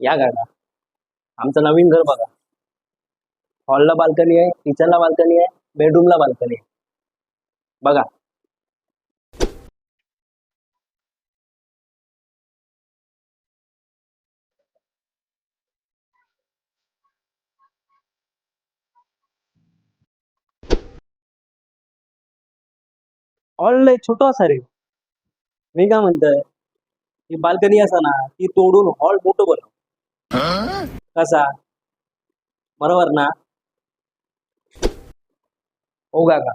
या गाडा आमचं नवीन घर बघा. हॉलला बाल्कनी आहे, किचनला बाल्कनी आहे, बेडरूमला बाल्कनी आहे. बघा. हॉल लय छोटा असा रे. मी काय म्हणतोय, ही बाल्कनी असा ना ती तोडून हॉल मोठं बनव. कसा? बरोबर ना? हो काका.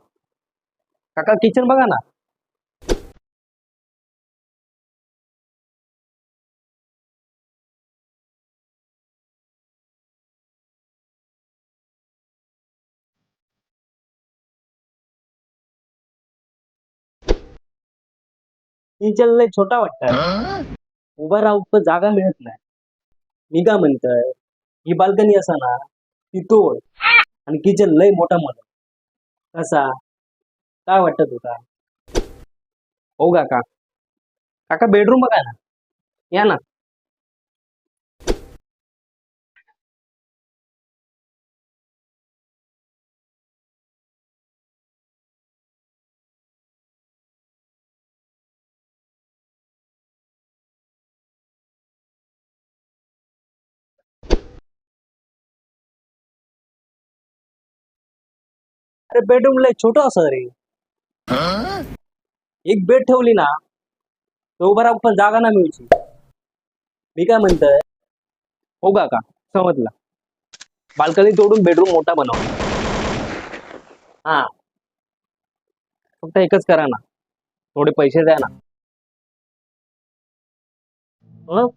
काका किचन बघा ना. किचन लय छोटा वाटतंय. उभा राहू पण जागा मिळत नाही. मी काय म्हणतोय, ही बाल्कनी असा ना ती तोड आणि किचन लय मोठा बनव. कसा? काय वाटतं तुका? हो काका. काका बेडरूम बघा ना. या ना. अरे बेडरूम लय छोटं असं रे. एक बेड ठेवली ना तर उभा राहू पण जागा ना मिळची. मी काय म्हणतोय, हो काका, समजला. बाल्कनी तोडून बेडरूम मोठा बनव. हा, फक्त एकच करा ना. थोडे पैसे द्या ना. हं?